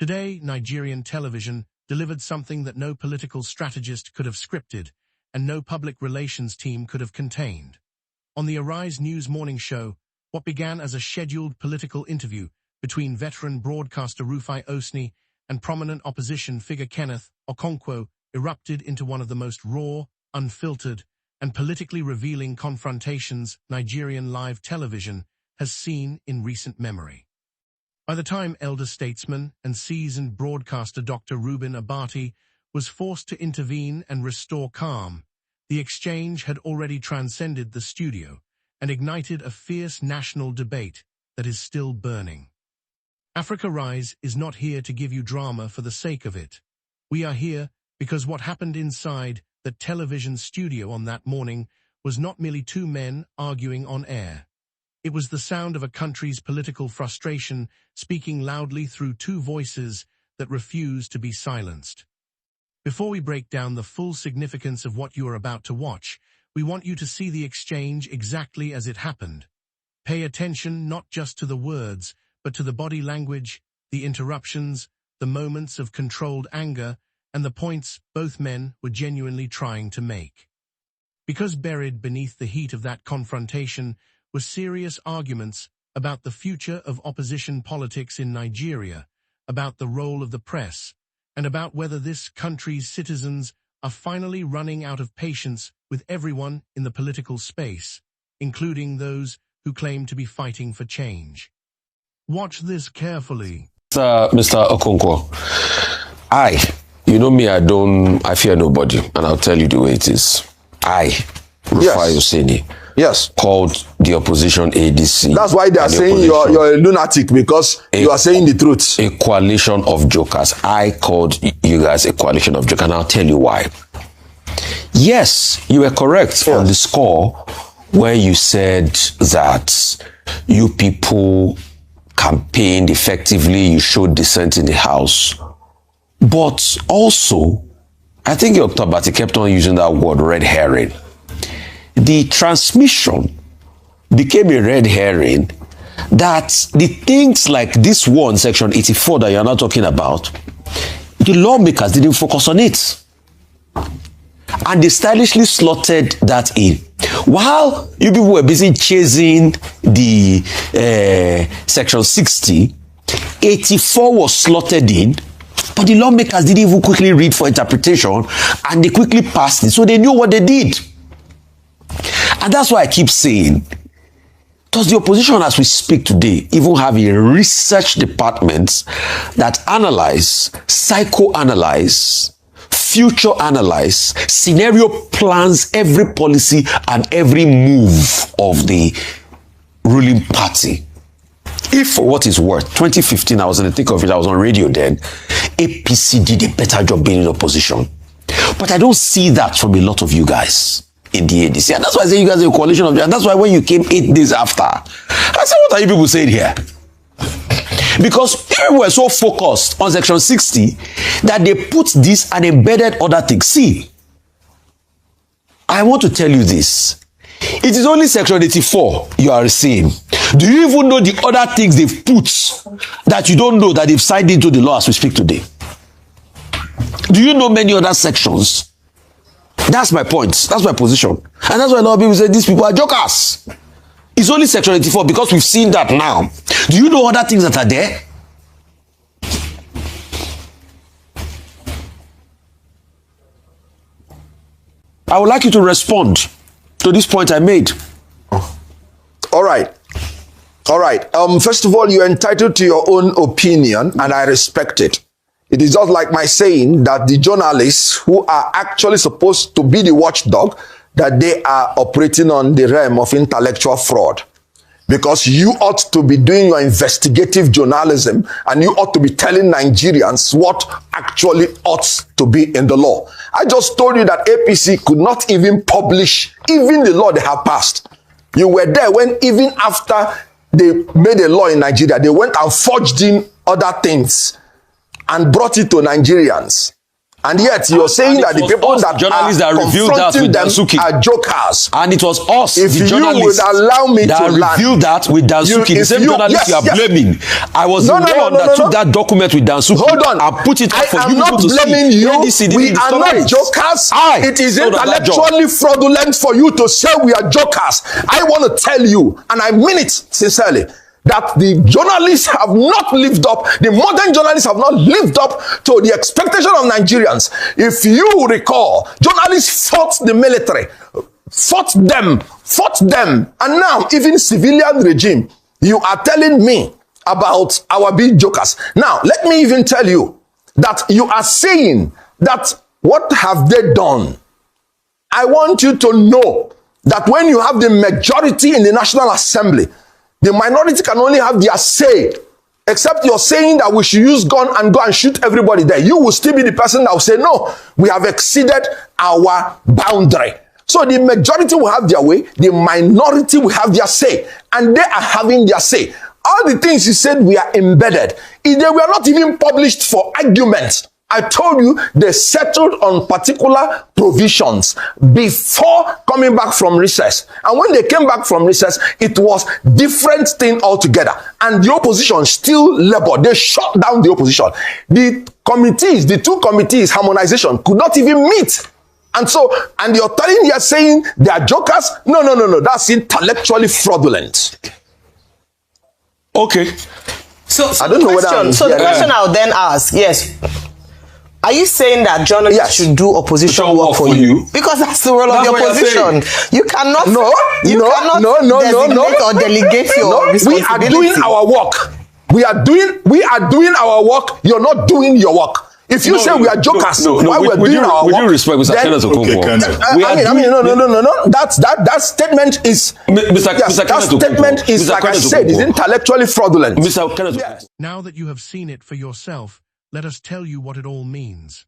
Today, Nigerian television delivered something that no political strategist could have scripted and no public relations team could have contained. On the Arise News morning show, what began as a scheduled political interview between veteran broadcaster Rufai Oseni and prominent opposition figure Kenneth Okonkwo erupted into one of the most raw, unfiltered, and politically revealing confrontations Nigerian live television has seen in recent memory. By the time elder statesman and seasoned broadcaster Dr. Reuben Abati was forced to intervene and restore calm, the exchange had already transcended the studio and ignited a fierce national debate that is still burning. Africa Rise is not here to give you drama for the sake of it. We are here because what happened inside that television studio on that morning was not merely two men arguing on air. It was the sound of a country's political frustration speaking loudly through two voices that refused to be silenced. Before we break down the full significance of what you are about to watch, we want you to see the exchange exactly as it happened. Pay attention not just to the words, but to the body language, the interruptions, the moments of controlled anger, and the points both men were genuinely trying to make. Because buried beneath the heat of that confrontation were serious arguments about the future of opposition politics in Nigeria, about the role of the press, and about whether this country's citizens are finally running out of patience with everyone in the political space, including those who claim to be fighting for change. Watch this carefully. Mr. Okonkwo, you know me, I fear nobody, and I'll tell you the way it is. Rufai Oseni, called the opposition ADC. That's why they are saying you're a lunatic, because you are saying the truth. A coalition of jokers. I called you guys a coalition of jokers, and I'll tell you why. Yes, you were correct on the score where you said that you people campaigned effectively, you showed dissent in the House. But also, I think Dr. Abati kept on using that word, red herring. The transmission became a red herring that the things like this one, Section 84 that you're not talking about, the lawmakers didn't focus on it. And they stylishly slotted that in. While you people were busy chasing the Section 60, 84 was slotted in, but the lawmakers didn't even quickly read for interpretation, and they quickly passed it, so they knew what they did. And that's why I keep saying, does the opposition as we speak today even have a research department that analyze, psychoanalyze, future analyze, scenario plans every policy and every move of the ruling party? If, for what it's worth, 2015, I was in the thick of it, I was on radio then, APC did a better job being in opposition. But I don't see that from a lot of you guys in the ADC. And that's why I say you guys are a coalition of, and that's why when you came 8 days after, I said, what are you people saying here? Because people were so focused on Section 60 that they put this and embedded other things. See, I want to tell you this. It is only Section 84 you are seeing. Do you even know the other things they've put that you don't know that they've signed into the law as we speak today? Do you know many other sections? That's my point. That's my position. And that's why a lot of people say these people are jokers. It's only Section 84 because we've seen that now. Do you know other things that are there? I would like you to respond to this point I made. All right. First of all, you're entitled to your own opinion, and I respect it. It is just like my saying that the journalists who are actually supposed to be the watchdog, that they are operating on the realm of intellectual fraud. Because you ought to be doing your investigative journalism, and you ought to be telling Nigerians what actually ought to be in the law. I just told you that APC could not even publish even the law they have passed. You were there when, even after they made a law in Nigeria, they went and forged in other things and brought it to Nigerians. And yet you're saying that the people that journalists that revealed that with Dansuki are jokers. And it was us, if the you journalists, would allow me that to revealed that with Dansuki. The same journalist you are blaming. I was the one that took that document with Dansuki. Hold on. I put it up for you to see. We are not jokers. It is intellectually fraudulent for you to say we are jokers. I want to tell you, and I mean it sincerely, that the journalists have not lived up, the modern journalists have not lived up to the expectation of Nigerians. If you recall, journalists fought the military, fought them, and now even civilian regime, you are telling me about our big jokers. Now, let me even tell you that you are saying that what have they done? I want you to know that when you have the majority in the National Assembly, the minority can only have their say, except you're saying that we should use gun and go and shoot everybody there. You will still be the person that will say, no, we have exceeded our boundary. So the majority will have their way, the minority will have their say, and they are having their say. All the things you said we are embedded, they were not even published for arguments. I told you they settled on particular provisions before coming back from recess. And when they came back from recess, it was different thing altogether. And the opposition still labored. They shut down the opposition. The committees, the two committees, harmonization, could not even meet. And so, and you're saying they are jokers? No. That's intellectually fraudulent. Okay. So I don't know whether the question I'll then ask, yes. Are you saying that journalists should do opposition work for you? Because that's the role of the opposition. You cannot designate or delegate your responsibility. We are doing our work. We are doing our work. You're not doing your work. If you say we are jokers, why we're doing our work? With due respect, Mr. Kenneth Okonkwo. That statement is like I said, is intellectually fraudulent. Mr. Kenneth. Now that you have seen it for yourself, let us tell you what it all means.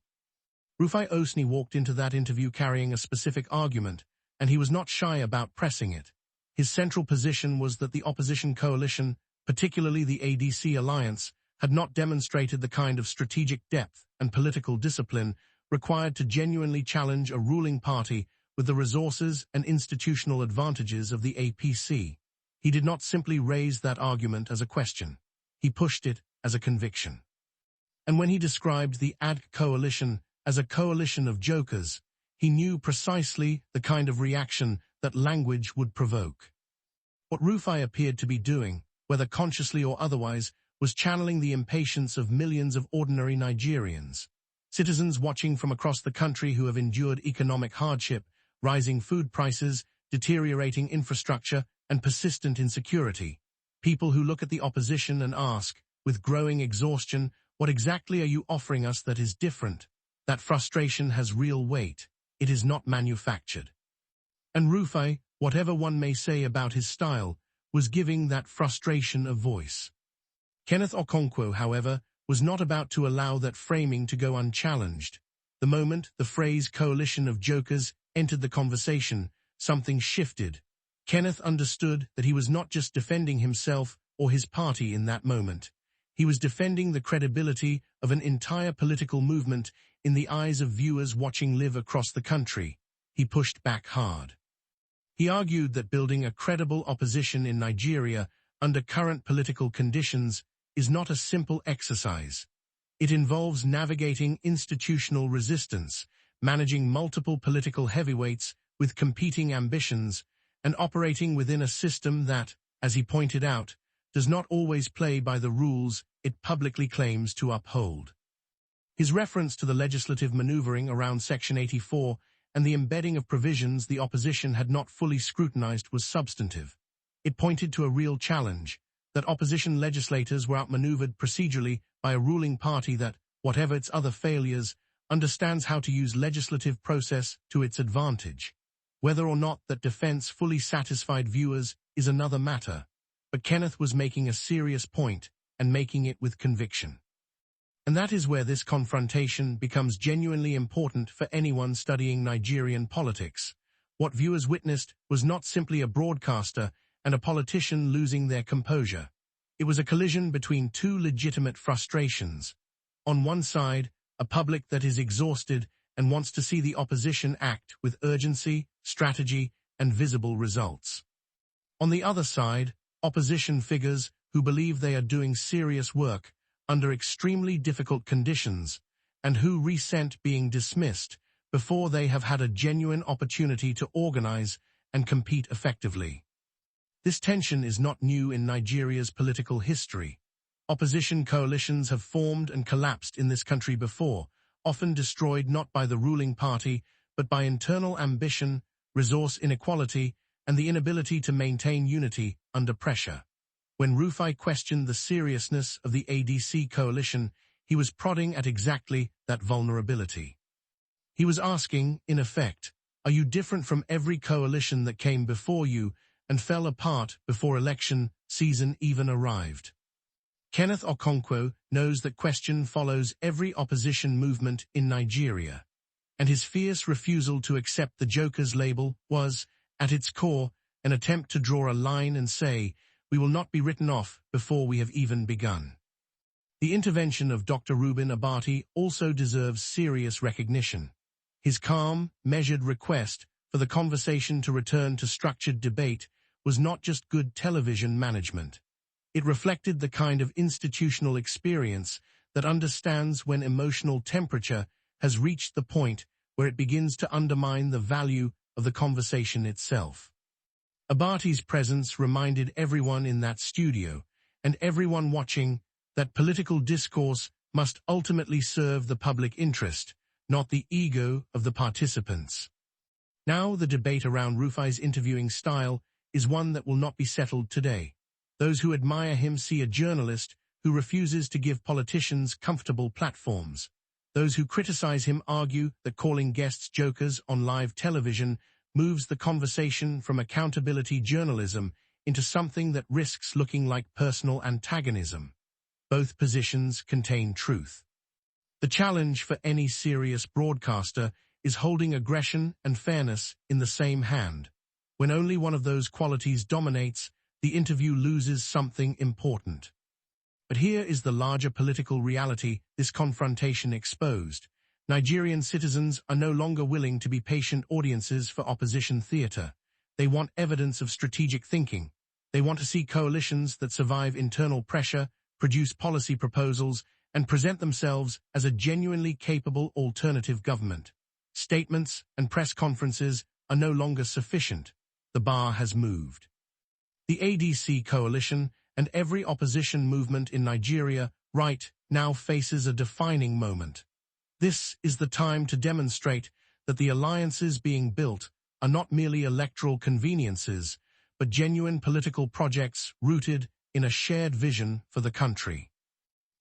Rufai Oseni walked into that interview carrying a specific argument, and he was not shy about pressing it. His central position was that the opposition coalition, particularly the ADC alliance, had not demonstrated the kind of strategic depth and political discipline required to genuinely challenge a ruling party with the resources and institutional advantages of the APC. He did not simply raise that argument as a question. He pushed it as a conviction. And when he described the ADC coalition as a coalition of jokers, he knew precisely the kind of reaction that language would provoke. What Rufai appeared to be doing, whether consciously or otherwise, was channeling the impatience of millions of ordinary Nigerians, citizens watching from across the country who have endured economic hardship, rising food prices, deteriorating infrastructure, and persistent insecurity. People who look at the opposition and ask, with growing exhaustion, what exactly are you offering us that is different? That frustration has real weight. It is not manufactured. And Rufai, whatever one may say about his style, was giving that frustration a voice. Kenneth Okonkwo, however, was not about to allow that framing to go unchallenged. The moment the phrase coalition of jokers entered the conversation, something shifted. Kenneth understood that he was not just defending himself or his party in that moment. He was defending the credibility of an entire political movement in the eyes of viewers watching live across the country. He pushed back hard. He argued that building a credible opposition in Nigeria under current political conditions is not a simple exercise. It involves navigating institutional resistance, managing multiple political heavyweights with competing ambitions, and operating within a system that, as he pointed out, does not always play by the rules it publicly claims to uphold. His reference to the legislative maneuvering around Section 84 and the embedding of provisions the opposition had not fully scrutinized was substantive. It pointed to a real challenge, that opposition legislators were outmaneuvered procedurally by a ruling party that, whatever its other failures, understands how to use legislative process to its advantage. Whether or not that defense fully satisfied viewers is another matter. But Kenneth was making a serious point, and making it with conviction. And that is where this confrontation becomes genuinely important for anyone studying Nigerian politics. What viewers witnessed was not simply a broadcaster and a politician losing their composure. It was a collision between two legitimate frustrations. On one side, a public that is exhausted and wants to see the opposition act with urgency, strategy, and visible results. On the other side, opposition figures who believe they are doing serious work under extremely difficult conditions and who resent being dismissed before they have had a genuine opportunity to organize and compete effectively. This tension is not new in Nigeria's political history. Opposition coalitions have formed and collapsed in this country before, often destroyed not by the ruling party, but by internal ambition, resource inequality, and the inability to maintain unity under pressure. When Rufai questioned the seriousness of the ADC coalition, he was prodding at exactly that vulnerability. He was asking, in effect, are you different from every coalition that came before you and fell apart before election season even arrived? Kenneth Okonkwo knows that question follows every opposition movement in Nigeria, and his fierce refusal to accept the Joker's label was, at its core, an attempt to draw a line and say, we will not be written off before we have even begun. The intervention of Dr. Reuben Abati also deserves serious recognition. His calm, measured request for the conversation to return to structured debate was not just good television management. It reflected the kind of institutional experience that understands when emotional temperature has reached the point where it begins to undermine the value of the conversation itself. Abati's presence reminded everyone in that studio, and everyone watching, that political discourse must ultimately serve the public interest, not the ego of the participants. Now the debate around Rufai's interviewing style is one that will not be settled today. Those who admire him see a journalist who refuses to give politicians comfortable platforms. Those who criticize him argue that calling guests jokers on live television moves the conversation from accountability journalism into something that risks looking like personal antagonism. Both positions contain truth. The challenge for any serious broadcaster is holding aggression and fairness in the same hand. When only one of those qualities dominates, the interview loses something important. But here is the larger political reality this confrontation exposed. Nigerian citizens are no longer willing to be patient audiences for opposition theater. They want evidence of strategic thinking. They want to see coalitions that survive internal pressure, produce policy proposals, and present themselves as a genuinely capable alternative government. Statements and press conferences are no longer sufficient. The bar has moved. The ADC coalition and every opposition movement in Nigeria right now faces a defining moment. This is the time to demonstrate that the alliances being built are not merely electoral conveniences, but genuine political projects rooted in a shared vision for the country.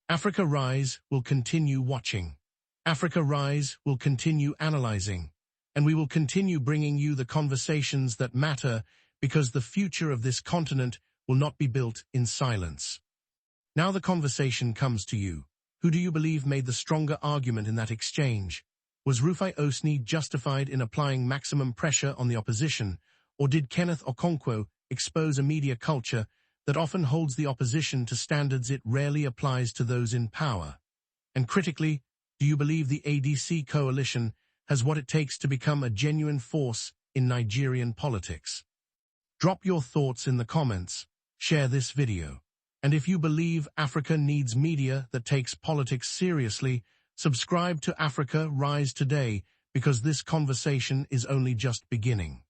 Africa Rise will continue watching. Africa Rise will continue analyzing. And we will continue bringing you the conversations that matter, because the future of this continent will not be built in silence. Now the conversation comes to you. Who do you believe made the stronger argument in that exchange? Was Rufai Oseni justified in applying maximum pressure on the opposition, or did Kenneth Okonkwo expose a media culture that often holds the opposition to standards it rarely applies to those in power? And critically, do you believe the ADC coalition has what it takes to become a genuine force in Nigerian politics? Drop your thoughts in the comments, share this video. And if you believe Africa needs media that takes politics seriously, subscribe to Africa Rise today, because this conversation is only just beginning.